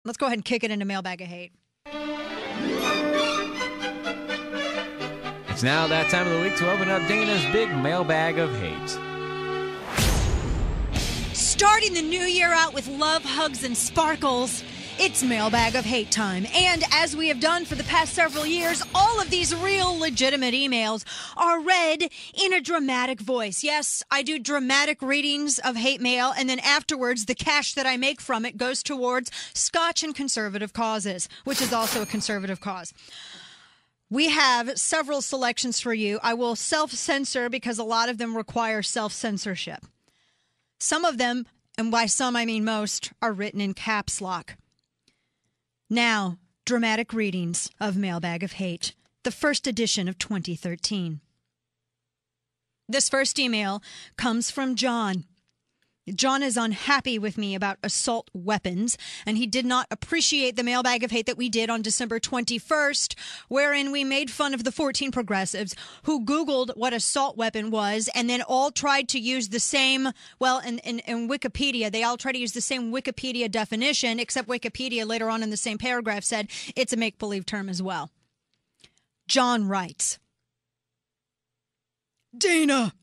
Let's go ahead and kick it into Mailbag of Hate. It's now that time of the week to open up Dana's big Mailbag of Hate. Starting the new year out with love, hugs, and sparkles, it's Mailbag of Hate time. And as we have done for the past several years, all of these real legitimate emails are read in a dramatic voice. Yes, I do dramatic readings of hate mail, and then afterwards, the cash that I make from it goes towards Scotch and conservative causes, which is also a conservative cause. We have several selections for you. I will self-censor because a lot of them require self-censorship. Some of them, and by some I mean most, are written in caps lock. Now, dramatic readings of Mailbag of Hate, the first edition of 2013. This first email comes from John. John is unhappy with me about assault weapons, and he did not appreciate the Mailbag of Hate that we did on December 21st, wherein we made fun of the 14 progressives who Googled what assault weapon was and then all tried to use the same, well, in Wikipedia, they all try to use the same Wikipedia definition, except Wikipedia later on in the same paragraph said it's a make-believe term as well. John writes, Dana,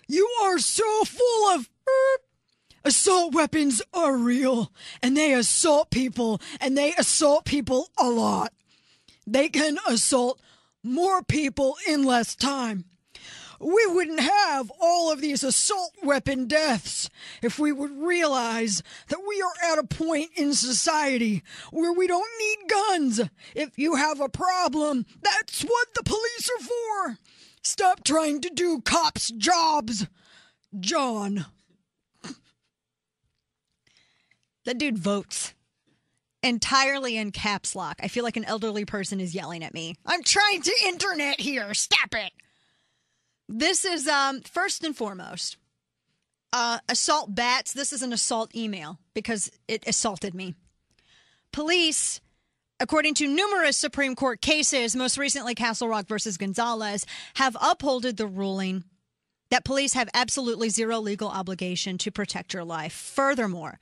you are so full of... Assault weapons are real, and they assault people a lot. They can assault more people in less time. We wouldn't have all of these assault weapon deaths if we would realize that we are at a point in society where we don't need guns. If you have a problem, that's what the police are for. Stop trying to do cops' jobs. John. That dude votes entirely in caps lock. I feel like an elderly person is yelling at me. I'm trying to internet here. Stop it. This is, first and foremost, assault bats. This is an assault email because it assaulted me. Police, according to numerous Supreme Court cases, most recently Castle Rock versus Gonzalez, have upheld the ruling that police have absolutely zero legal obligation to protect your life. Furthermore,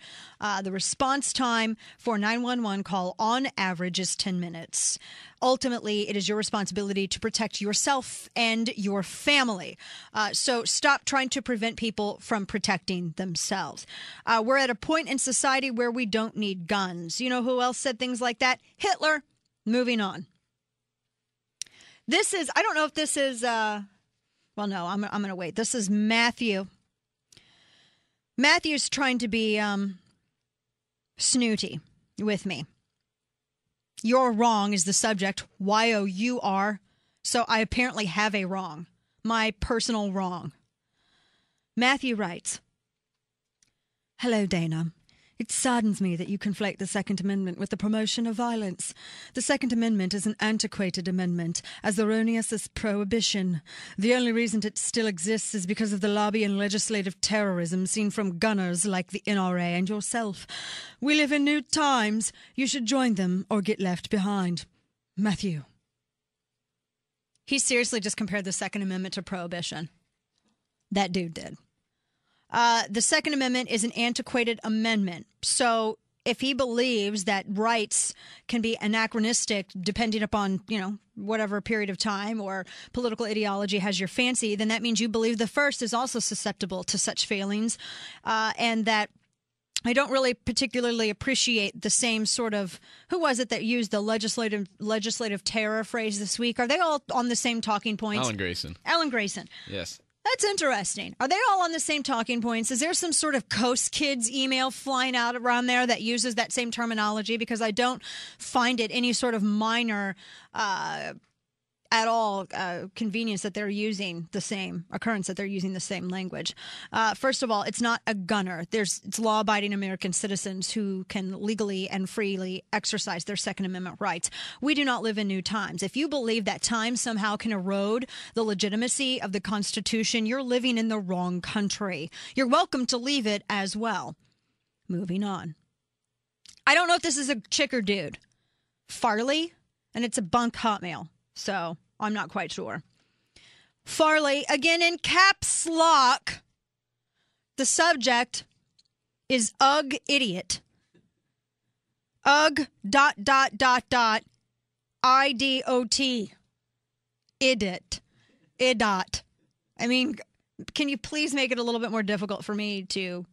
the response time for a 911 call on average is 10 minutes. Ultimately, it is your responsibility to protect yourself and your family. So stop trying to prevent people from protecting themselves. We're at a point in society where we don't need guns. You know who else said things like that? Hitler. Moving on. This is, I don't know if this is... Well, no, I'm going to wait. This is Matthew. Matthew's trying to be snooty with me. You're wrong is the subject. Y-O-U-R. So I apparently have a wrong. My personal wrong. Matthew writes, Hello, Dana. It saddens me that you conflate the Second Amendment with the promotion of violence. The Second Amendment is an antiquated amendment, as erroneous as prohibition. The only reason it still exists is because of the lobby and legislative terrorism seen from gunners like the NRA and yourself. We live in new times. You should join them or get left behind. Matthew. He seriously just compared the Second Amendment to prohibition. That dude did. The Second Amendment is an antiquated amendment. So if he believes that rights can be anachronistic depending upon, whatever period of time or political ideology has your fancy, then that means you believe the first is also susceptible to such failings, and that I don't really particularly appreciate the same sort of, who was it that used the legislative terror phrase this week? Are they all on the same talking points? Alan Grayson. Yes. That's interesting. Are they all on the same talking points? Is there some sort of Coast Kids email flying out around there that uses that same terminology? Because I don't find it any sort of minor at all convenience that they're using the same occurrence, that they're using the same language. First of all, it's not a gunner. It's law-abiding American citizens who can legally and freely exercise their Second Amendment rights. We do not live in new times. If you believe that time somehow can erode the legitimacy of the Constitution, you're living in the wrong country. You're welcome to leave it as well. Moving on. I don't know if this is a chick or dude. Farley, and it's a bunk hotmail. So I'm not quite sure. Farley, again in caps lock. The subject is Ugh Idiot. Ugh, IDOT. Idit. Idot. I mean, can you please make it a little bit more difficult for me to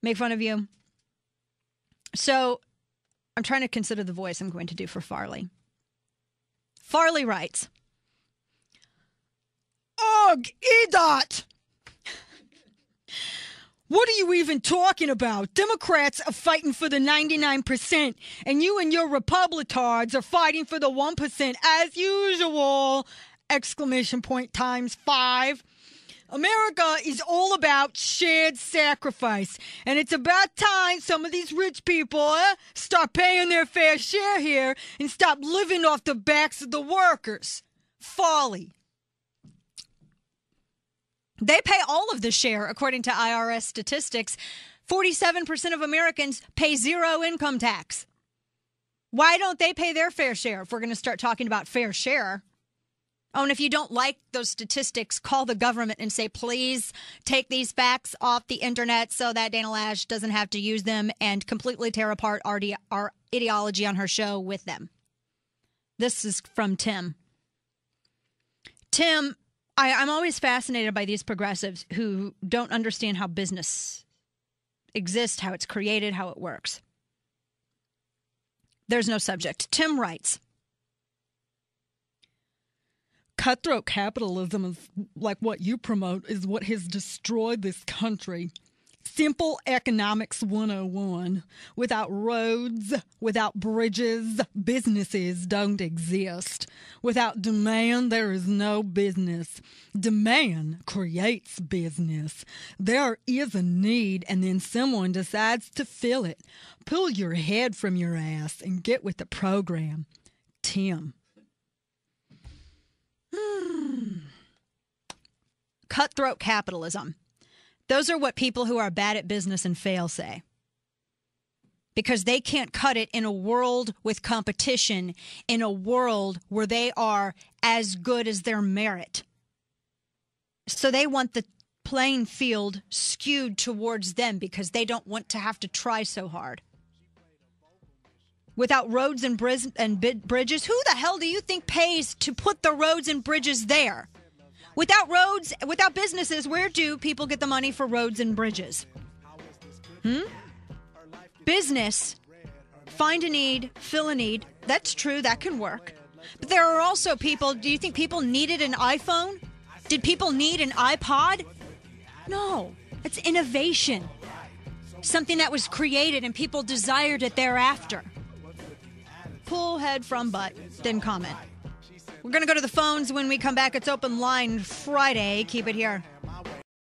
make fun of you? So I'm trying to consider the voice I'm going to do for Farley. Farley writes, Ugh, Idot. What are you even talking about? Democrats are fighting for the 99%, and you and your Republicards are fighting for the 1% as usual! Exclamation point times 5. America is all about shared sacrifice, and it's about time some of these rich people start paying their fair share here and stop living off the backs of the workers. Folly. They pay all of the share, according to IRS statistics. 47% of Americans pay zero income tax. Why don't they pay their fair share if we're going to start talking about fair share? Oh, and if you don't like those statistics, call the government and say, please take these facts off the internet so that Dana Loesch doesn't have to use them and completely tear apart our ideology on her show with them. This is from Tim. Tim, I'm always fascinated by these progressives who don't understand how business exists, how it's created, how it works. There's no subject. Tim writes, cutthroat capitalism is like what you promote is what has destroyed this country. Simple economics 101. Without roads, without bridges, businesses don't exist. Without demand, there is no business. Demand creates business. There is a need, and then someone decides to fill it. Pull your head from your ass and get with the program. Tim. Cutthroat capitalism. Those are what people who are bad at business and fail say. Because they can't cut it in a world with competition, in a world where they are as good as their merit. So they want the playing field skewed towards them because they don't want to have to try so hard. Without roads and bridges, who the hell do you think pays to put the roads and bridges there? Without roads, without businesses, where do people get the money for roads and bridges? Business, find a need, fill a need. That's true. That can work. But there are also people, do you think people needed an iPhone? Did people need an iPod? No. It's innovation. Something that was created and people desired it thereafter. Pull head from butt. Didn't comment. We're going to go to the phones when we come back. It's Open Line Friday. Keep it here.